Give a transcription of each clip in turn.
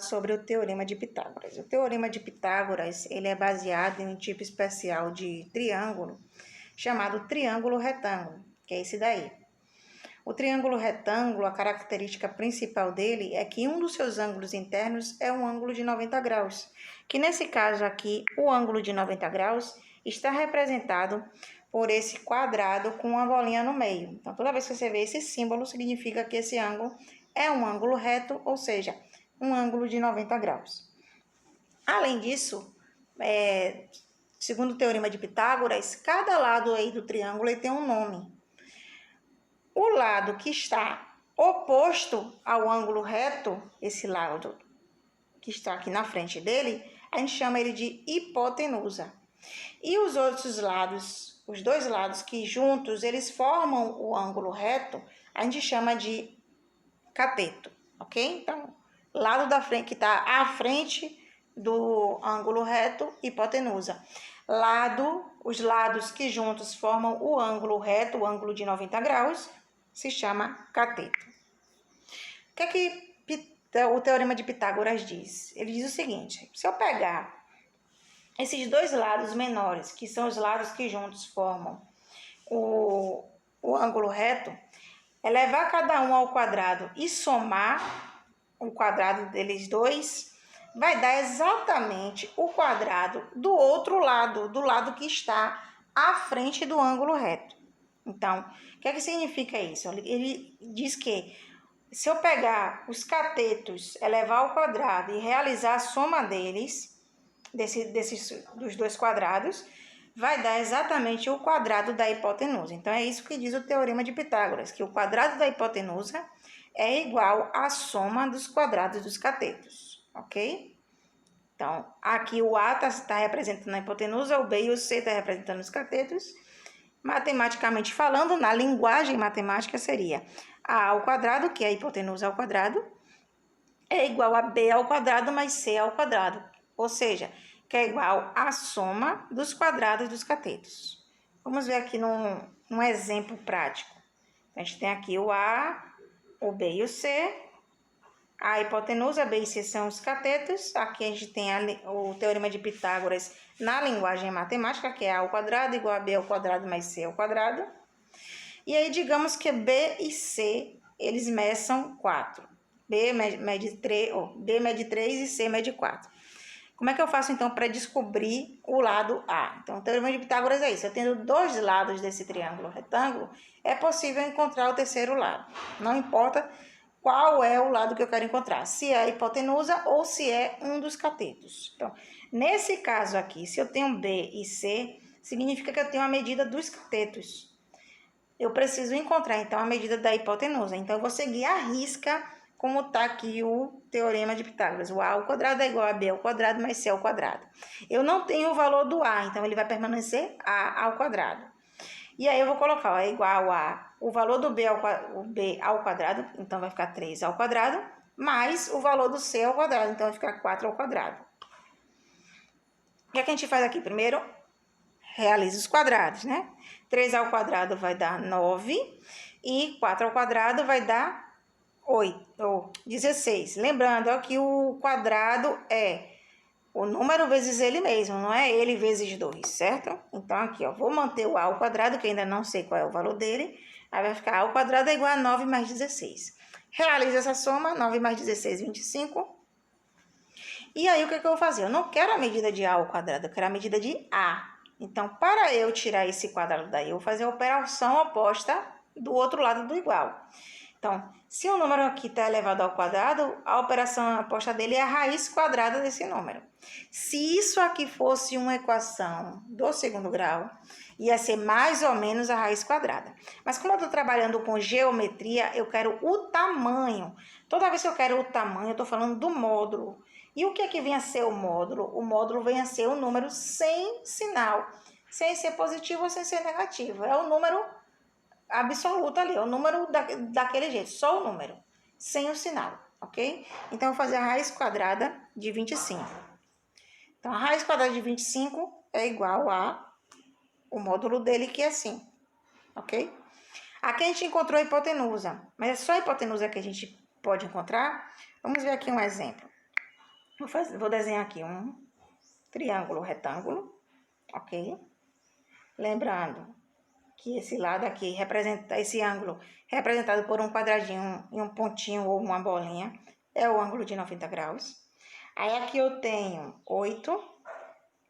sobre o Teorema de Pitágoras. O Teorema de Pitágoras, ele é baseado em um tipo especial de triângulo, chamado triângulo retângulo, que é esse daí. O triângulo retângulo, a característica principal dele é que um dos seus ângulos internos é um ângulo de 90 graus, que nesse caso aqui, o ângulo de 90 graus está representado por esse quadrado com uma bolinha no meio. Então, toda vez que você vê esse símbolo, significa que esse ângulo é um ângulo reto, ou seja, um ângulo de 90 graus. Além disso, segundo o Teorema de Pitágoras, cada lado aí do triângulo ele tem um nome. O lado que está oposto ao ângulo reto, esse lado que está aqui na frente dele, a gente chama ele de hipotenusa. E os outros lados, os dois lados que juntos eles formam o ângulo reto, a gente chama de cateto, ok? Então, lado da frente que está à frente do ângulo reto, hipotenusa. Os lados que juntos formam o ângulo reto, o ângulo de 90 graus, se chama cateto. O que é que o Teorema de Pitágoras diz? Ele diz o seguinte: se eu pegar esses dois lados menores, que são os lados que juntos formam o ângulo reto, elevar cada um ao quadrado e somar o quadrado deles dois, vai dar exatamente o quadrado do outro lado, do lado que está à frente do ângulo reto. Então, o que é que significa isso? Ele diz que se eu pegar os catetos, elevar ao quadrado e realizar a soma deles, dos dois quadrados, vai dar exatamente o quadrado da hipotenusa. Então, é isso que diz o Teorema de Pitágoras, que o quadrado da hipotenusa é igual à soma dos quadrados dos catetos, ok? Então, aqui o A está representando a hipotenusa, o B e o C está representando os catetos. Matematicamente falando, na linguagem matemática seria A ao quadrado, que é a hipotenusa ao quadrado, é igual a B ao quadrado mais C ao quadrado, ou seja, que é igual à soma dos quadrados dos catetos. Vamos ver aqui num exemplo prático. A gente tem aqui o A, o B e o C, a hipotenusa, B e C são os catetos. Aqui a gente tem o Teorema de Pitágoras na linguagem matemática, que é A ao quadrado igual a B ao quadrado mais C ao quadrado. E aí, digamos que B e C, eles meçam 4. B mede 3 e C mede 4. Como é que eu faço, então, para descobrir o lado A? Então, o Teorema de Pitágoras é isso. Eu tendo dois lados desse triângulo retângulo, é possível encontrar o terceiro lado. Não importa qual é o lado que eu quero encontrar, se é a hipotenusa ou se é um dos catetos. Então, nesse caso aqui, se eu tenho B e C, significa que eu tenho a medida dos catetos. Eu preciso encontrar, então, a medida da hipotenusa. Então, eu vou seguir a risca como está aqui o Teorema de Pitágoras. O A ao quadrado é igual a B ao quadrado mais C ao quadrado. Eu não tenho o valor do A, então ele vai permanecer A ao quadrado. E aí eu vou colocar, ó, é igual a o valor do B ao quadrado, então vai ficar 3 ao quadrado, mais o valor do C ao quadrado, então vai ficar 4 ao quadrado. O que é que a gente faz aqui? Primeiro, realiza os quadrados, né? 3 ao quadrado vai dar 9 e 4 ao quadrado vai dar 16. Lembrando ó, que o quadrado é o número vezes ele mesmo, não é ele vezes 2, certo? Então, aqui, ó, vou manter o A ao quadrado, que ainda não sei qual é o valor dele. Aí vai ficar A ao quadrado é igual a 9 mais 16. Realiza essa soma, 9 mais 16, 25. E aí, o que eu vou fazer? Eu não quero a medida de A ao quadrado, eu quero a medida de A. Então, para eu tirar esse quadrado daí, eu vou fazer a operação oposta do outro lado do igual. Então, se o número aqui está elevado ao quadrado, a operação oposta dele é a raiz quadrada desse número. Se isso aqui fosse uma equação do segundo grau, ia ser mais ou menos a raiz quadrada. Mas como eu estou trabalhando com geometria, eu quero o tamanho. Toda vez que eu quero o tamanho, eu estou falando do módulo. E o que é que vem a ser o módulo? O módulo vem a ser o número sem sinal, sem ser positivo ou sem ser negativo. É o número absoluto ali, é o número daquele jeito, só o número, sem o sinal, ok? Então, eu vou fazer a raiz quadrada de 25. Então, a raiz quadrada de 25 é igual a o módulo dele, que é assim, ok? Aqui a gente encontrou a hipotenusa, mas é só a hipotenusa que a gente pode encontrar. Vamos ver aqui um exemplo. Vou desenhar aqui um triângulo retângulo, ok? Lembrando que esse lado aqui representa esse ângulo representado por um quadradinho e um pontinho ou uma bolinha, é o ângulo de 90 graus. Aí aqui eu tenho 8,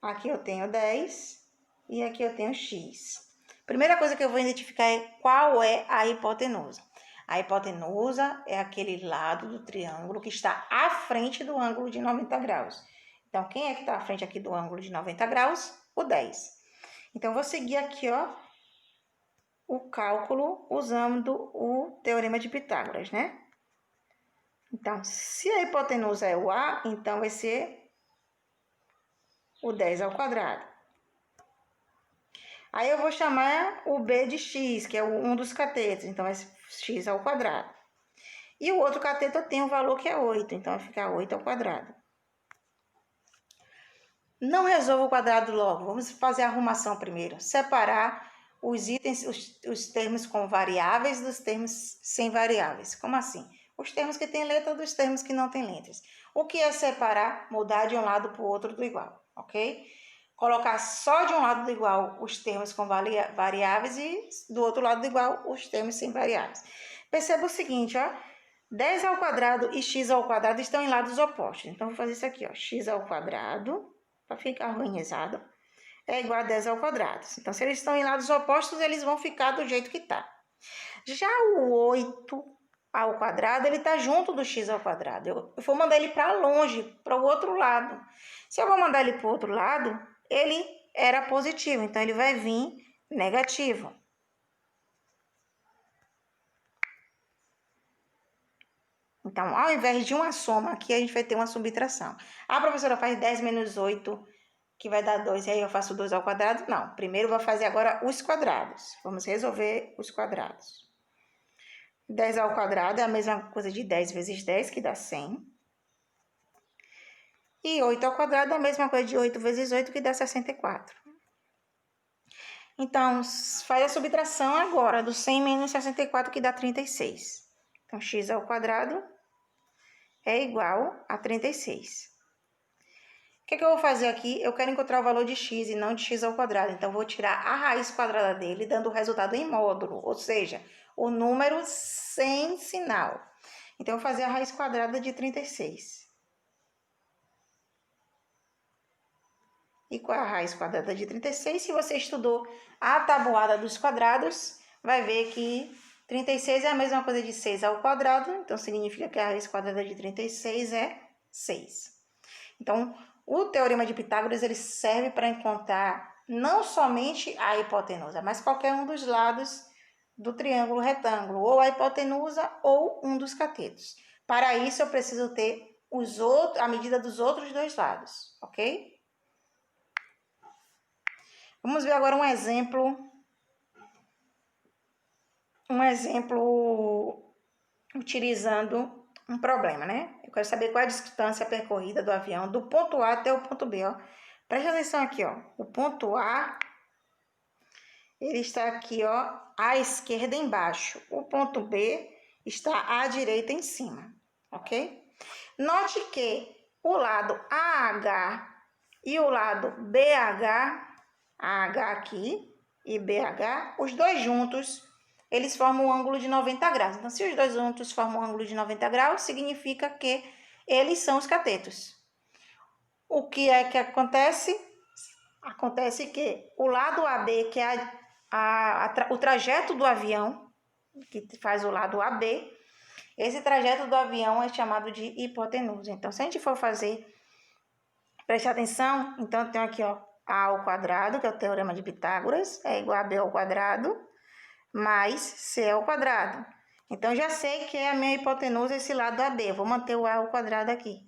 aqui eu tenho 10 e aqui eu tenho x. Primeira coisa que eu vou identificar é qual é a hipotenusa. A hipotenusa é aquele lado do triângulo que está à frente do ângulo de 90 graus. Então, quem é que está à frente aqui do ângulo de 90 graus? O 10. Então, eu vou seguir aqui, ó, o cálculo usando o teorema de Pitágoras, né? Então, se a hipotenusa é o A, então vai ser o 10 ao quadrado. Aí eu vou chamar o B de x, que é um dos catetos, então vai ser x ao quadrado. E o outro cateto tem um valor que é 8, então vai ficar 8 ao quadrado. Não resolva o quadrado logo, vamos fazer a arrumação primeiro. Separar os itens, os termos com variáveis dos termos sem variáveis. Como assim? Os termos que têm letra dos termos que não têm letras. O que é separar? Mudar de um lado para o outro do igual, ok? Colocar só de um lado do igual os termos com variáveis e do outro lado do igual os termos sem variáveis. Perceba o seguinte, ó. 10 ao quadrado e x ao quadrado estão em lados opostos. Então, vou fazer isso aqui, ó. X ao quadrado, para ficar organizado, é igual a 10 ao quadrado. Então, se eles estão em lados opostos, eles vão ficar do jeito que está. Já o 8 ao quadrado, ele está junto do x ao quadrado. Eu vou mandar ele para longe, para o outro lado. Se eu vou mandar ele para o outro lado, ele era positivo, então ele vai vir negativo. Então, ao invés de uma soma, aqui a gente vai ter uma subtração. A professora faz 10 menos 8, que vai dar 2, e aí eu faço 2 ao quadrado? Não, primeiro eu vou fazer agora os quadrados. Vamos resolver os quadrados. 10 ao quadrado é a mesma coisa de 10 vezes 10, que dá 100. E 8 ao quadrado é a mesma coisa de 8 vezes 8, que dá 64. Então, faz a subtração agora do 100 menos 64, que dá 36. Então, x ao quadrado é igual a 36. O que eu vou fazer aqui? Eu quero encontrar o valor de x e não de x ao quadrado. Então, vou tirar a raiz quadrada dele, dando o resultado em módulo, ou seja, o número sem sinal. Então, eu vou fazer a raiz quadrada de 36. E qual é a raiz quadrada de 36? Se você estudou a tabuada dos quadrados, vai ver que 36 é a mesma coisa de 6 ao quadrado. Então, significa que a raiz quadrada de 36 é 6. Então, o teorema de Pitágoras ele serve para encontrar não somente a hipotenusa, mas qualquer um dos lados do triângulo retângulo, ou a hipotenusa ou um dos catetos. Para isso, eu preciso ter a medida dos outros dois lados, ok? Vamos ver agora um exemplo utilizando um problema, né? Eu quero saber qual é a distância percorrida do avião do ponto A até o ponto B, ó. Presta atenção aqui, ó. O ponto A, ele está aqui, ó, à esquerda embaixo. O ponto B está à direita em cima, ok? Note que o lado AH e o lado BH, AH aqui e BH, os dois juntos, eles formam um ângulo de 90 graus. Então, se os dois juntos formam um ângulo de 90 graus, significa que eles são os catetos. O que é que acontece? Acontece que o lado AB, que é o trajeto do avião, que faz o lado AB, esse trajeto do avião é chamado de hipotenusa. Então, se a gente for fazer, preste atenção, então eu tenho aqui, ó, A ao quadrado, que é o teorema de Pitágoras, é igual a B ao quadrado, mais C ao quadrado. Então, já sei que é a minha hipotenusa esse lado AB. Vou manter o A ao quadrado aqui.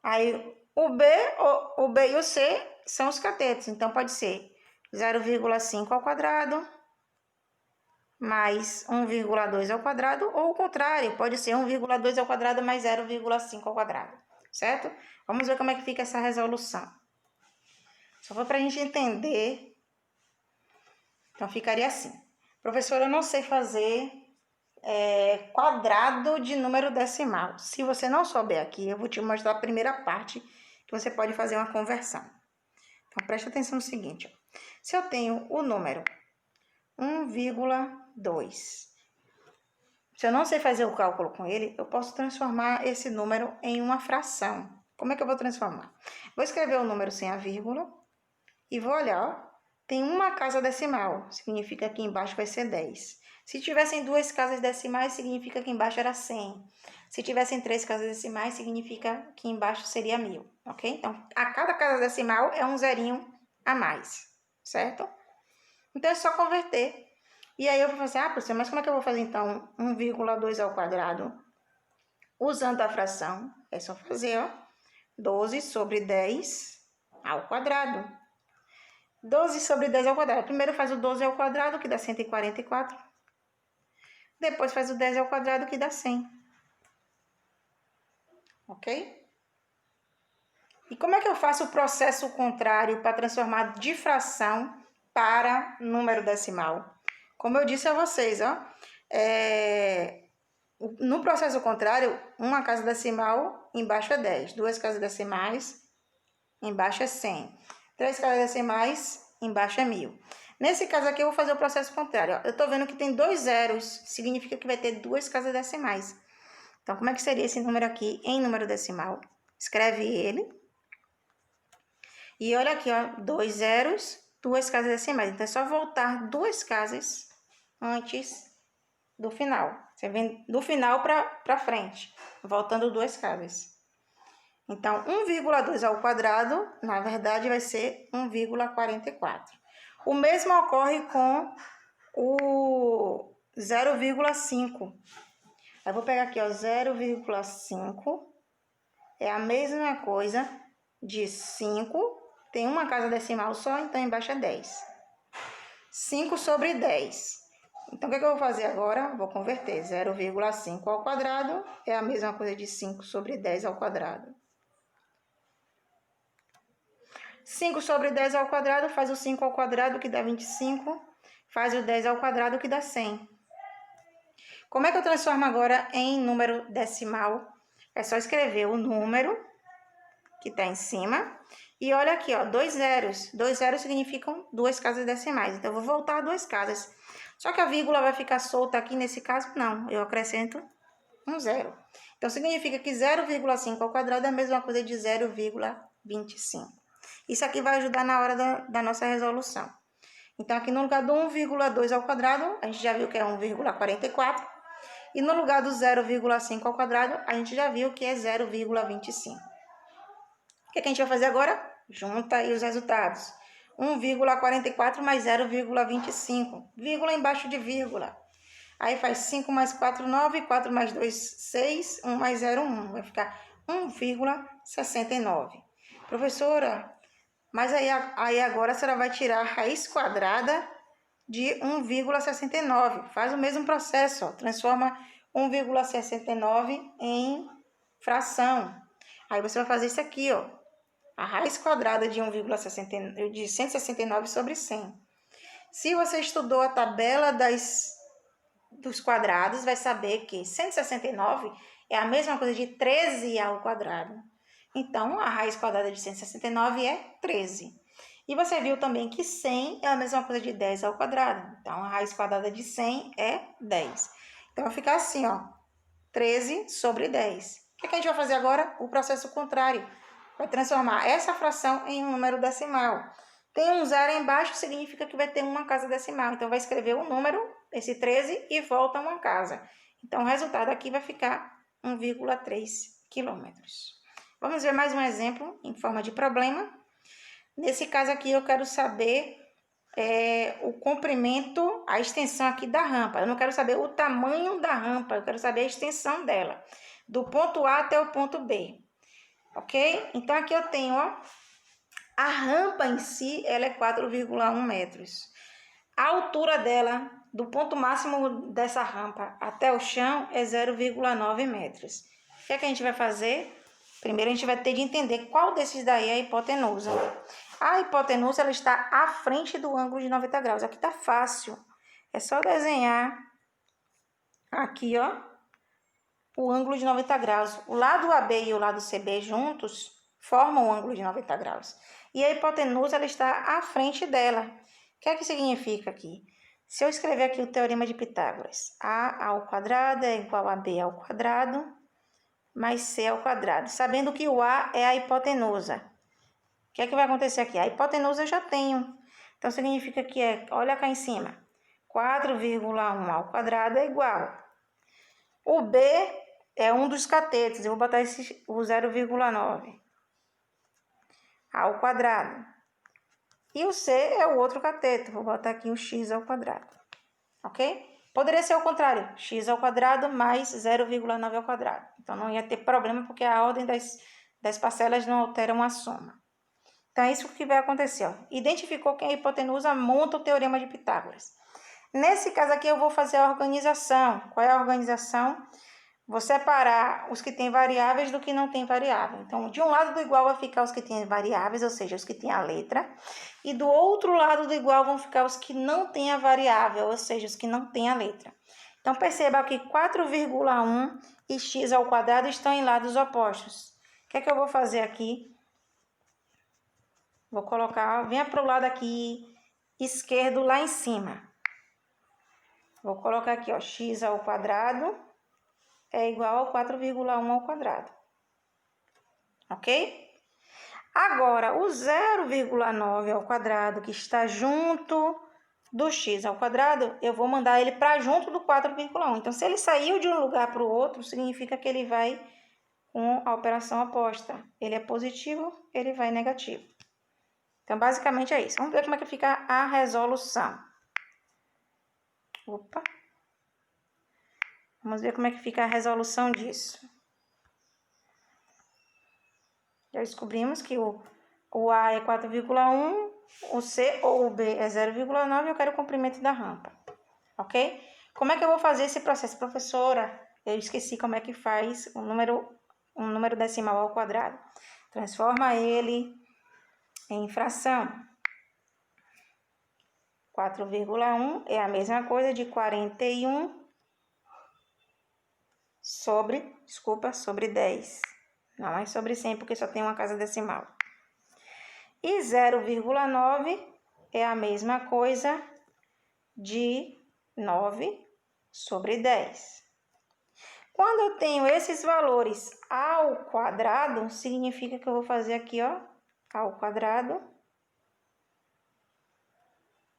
Aí, o B e o C são os catetos. Então, pode ser 0,5 ao quadrado mais 1,2 ao quadrado, ou o contrário, pode ser 1,2 ao quadrado mais 0,5 ao quadrado, certo? Vamos ver como é que fica essa resolução. Só foi para a gente entender. Então, ficaria assim. Professora, eu não sei fazer quadrado de número decimal. Se você não souber aqui, eu vou te mostrar a primeira parte que você pode fazer uma conversão. Então, preste atenção no seguinte. Ó. Se eu tenho o número 1,2, se eu não sei fazer o cálculo com ele, eu posso transformar esse número em uma fração. Como é que eu vou transformar? Vou escrever o número sem a vírgula e vou olhar, ó. Tem uma casa decimal, significa que embaixo vai ser 10. Se tivessem 2 casas decimais, significa que embaixo era 100. Se tivessem 3 casas decimais, significa que embaixo seria 1000, ok? Então, a cada casa decimal é um zerinho a mais, certo? Então, é só converter. E aí eu vou fazer, professor, mas como é que eu vou fazer então 1,2 ao quadrado? Usando a fração, é só fazer, ó, 12 sobre 10 ao quadrado. 12 sobre 10 ao quadrado. Primeiro faz o 12 ao quadrado, que dá 144. Depois faz o 10 ao quadrado, que dá 100. Ok? E como é que eu faço o processo contrário para transformar de fração para número decimal? Como eu disse a vocês, ó, no processo contrário, uma casa decimal embaixo é 10. 2 casas decimais embaixo é 100. 3 casas decimais embaixo é 1000. Nesse caso aqui, eu vou fazer o processo contrário. Ó. Eu estou vendo que tem 2 zeros, significa que vai ter 2 casas decimais. Então, como é que seria esse número aqui em número decimal? Escreve ele. E olha aqui, ó, 2 zeros, 2 casas decimais. Então, é só voltar 2 casas antes do final. Você vem do final para frente, voltando 2 casas. Então, 1,2 ao quadrado, na verdade, vai ser 1,44. O mesmo ocorre com o 0,5. Eu vou pegar aqui, ó, 0,5 é a mesma coisa de 5. Tem uma casa decimal só, então embaixo é 10. 5 sobre 10. Então, o que eu vou fazer agora? Vou converter 0,5 ao quadrado, é a mesma coisa de 5 sobre 10 ao quadrado. 5 sobre 10 ao quadrado, faz o 5 ao quadrado, que dá 25. Faz o 10 ao quadrado, que dá 100. Como é que eu transformo agora em número decimal? É só escrever o número que está em cima. E olha aqui, ó, 2 zeros. 2 zeros significam 2 casas decimais. Então, eu vou voltar 2 casas. Só que a vírgula vai ficar solta aqui, nesse caso, não. Eu acrescento um zero. Então, significa que 0,5 ao quadrado é a mesma coisa de 0,25. Isso aqui vai ajudar na hora da nossa resolução. Então, aqui no lugar do 1,2 ao quadrado, a gente já viu que é 1,44. E no lugar do 0,5 ao quadrado, a gente já viu que é 0,25. O que a gente vai fazer agora? Junta aí os resultados. 1,44 mais 0,25. Vírgula embaixo de vírgula. Aí faz 5 mais 4, 9. 4 mais 2, 6. 1 mais 0, 1. Vai ficar 1,69. Professora, mas aí agora a senhora vai tirar a raiz quadrada de 1,69. Faz o mesmo processo, ó. Transforma 1,69 em fração. Aí você vai fazer isso aqui, ó. A raiz quadrada de 169 sobre 100. Se você estudou a tabela dos quadrados, vai saber que 169 é a mesma coisa de 13 ao quadrado. Então, a raiz quadrada de 169 é 13. E você viu também que 100 é a mesma coisa de 10 ao quadrado. Então, a raiz quadrada de 100 é 10. Então, vai ficar assim, ó, 13 sobre 10. O que a gente vai fazer agora? O processo contrário. Vai transformar essa fração em um número decimal. Tem um zero embaixo, significa que vai ter uma casa decimal. Então, vai escrever o número, esse 13, e volta uma casa. Então, o resultado aqui vai ficar 1,3 quilômetros. Vamos ver mais um exemplo em forma de problema. Nesse caso aqui, eu quero saber o comprimento, a extensão aqui da rampa. Eu não quero saber o tamanho da rampa, eu quero saber a extensão dela, do ponto A até o ponto B. Ok? Então, aqui eu tenho, ó, a rampa em si, ela é 4,1 metros. A altura dela, do ponto máximo dessa rampa até o chão, é 0,9 metros. O que é que a gente vai fazer? Primeiro, a gente vai ter de entender qual desses daí é a hipotenusa. A hipotenusa, ela está à frente do ângulo de 90 graus. Aqui tá fácil. É só desenhar aqui, ó, o ângulo de 90 graus. O lado AB e o lado CB juntos formam o ângulo de 90 graus. E a hipotenusa ela está à frente dela. O que é que significa aqui? Se eu escrever aqui o teorema de Pitágoras, A ao quadrado é igual a B ao quadrado mais C ao quadrado, sabendo que o A é a hipotenusa. O que é que vai acontecer aqui? A hipotenusa eu já tenho. Então, significa que olha cá em cima, 4,1 ao quadrado é igual. O B é um dos catetos, eu vou botar o 0,9 ao quadrado. E o C é o outro cateto, vou botar aqui o x ao quadrado, ok? Poderia ser o contrário, x ao quadrado mais 0,9 ao quadrado. Então, não ia ter problema, porque a ordem das parcelas não alteram a soma. Então, é isso que vai acontecer. Ó. Identificou que a hipotenusa monta o teorema de Pitágoras. Nesse caso aqui, eu vou fazer a organização. Qual é a organização? Vou separar os que têm variáveis do que não tem variável. Então, de um lado do igual vai ficar os que têm variáveis, ou seja, os que têm a letra. E do outro lado do igual vão ficar os que não têm a variável, ou seja, os que não têm a letra. Então, perceba que 4,1 e x ao quadrado estão em lados opostos. O que é que eu vou fazer aqui? Vou colocar, venha para o lado aqui esquerdo lá em cima. Vou colocar aqui, ó, x ao quadrado é igual a 4,1 ao quadrado. Ok? Agora, o 0,9 ao quadrado, que está junto do x ao quadrado, eu vou mandar ele para junto do 4,1. Então, se ele saiu de um lugar para o outro, significa que ele vai com a operação oposta. Ele é positivo, ele vai negativo. Então, basicamente é isso. Vamos ver como é que fica a resolução. Opa! Vamos ver como é que fica a resolução disso. Já descobrimos que o A é 4,1, o C ou o B é 0,9 e eu quero o comprimento da rampa. Ok? Como é que eu vou fazer esse processo? Professora, eu esqueci como é que faz um número decimal ao quadrado. Transforma ele em fração. 4,1 é a mesma coisa de 41 sobre 10. Não é sobre 100, porque só tem uma casa decimal. E 0,9 é a mesma coisa de 9 sobre 10. Quando eu tenho esses valores ao quadrado, significa que eu vou fazer aqui, ó, ao quadrado.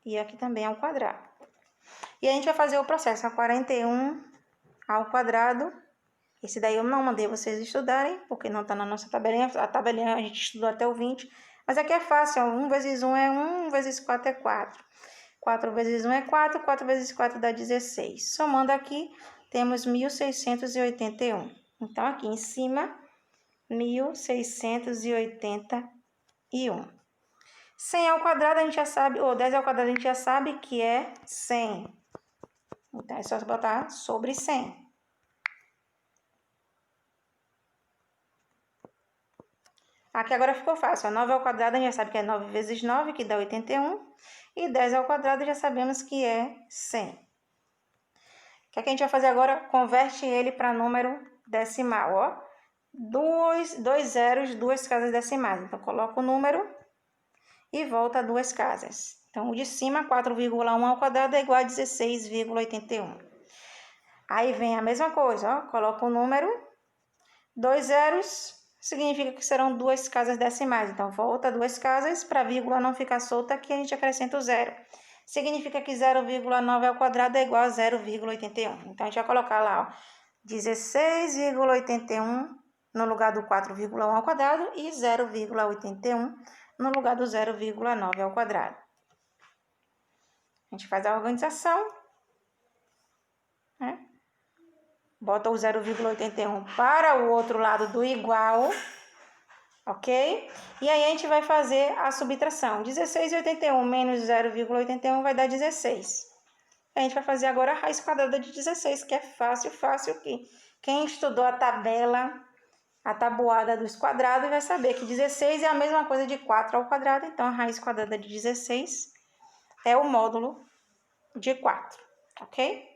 E aqui também ao quadrado. E a gente vai fazer o processo a 41 ao quadrado. Esse daí eu não mandei vocês estudarem, porque não está na nossa tabelinha. A tabelinha a gente estudou até o 20. Mas aqui é fácil, ó. 1 vezes 1 é 1, 1 vezes 4 é 4. 4 vezes 1 é 4, 4 vezes 4 dá 16. Somando aqui, temos 1.681. Então, aqui em cima, 1.681. 100 ao quadrado a gente já sabe, ou 10 ao quadrado a gente já sabe que é 100. Então, é só botar sobre 100. Aqui agora ficou fácil. 9 ao quadrado a gente já sabe que é 9 vezes 9, que dá 81. E 10 ao quadrado já sabemos que é 100. O que é que a gente vai fazer agora? Converte ele para número decimal, ó. Dois zeros, 2 casas decimais. Então, coloca o número e volta a 2 casas. Então, o de cima, 4,1 ao quadrado é igual a 16,81. Aí vem a mesma coisa, ó. Coloca o número, 2 zeros, significa que serão 2 casas decimais. Então, volta 2 casas, para a vírgula não ficar solta, aqui a gente acrescenta o zero. Significa que 0,9 ao quadrado é igual a 0,81. Então, a gente vai colocar lá, ó, 16,81 no lugar do 4,1 ao quadrado e 0,81 no lugar do 0,9 ao quadrado. A gente faz a organização, né? Bota o 0,81 para o outro lado do igual, ok? E aí a gente vai fazer a subtração. 16,81 menos 0,81 vai dar 16. A gente vai fazer agora a raiz quadrada de 16, que é fácil, que quem estudou a tabela, a tabuada dos quadrados, vai saber que 16 é a mesma coisa de 4 ao quadrado. Então, a raiz quadrada de 16 é o módulo de 4, ok?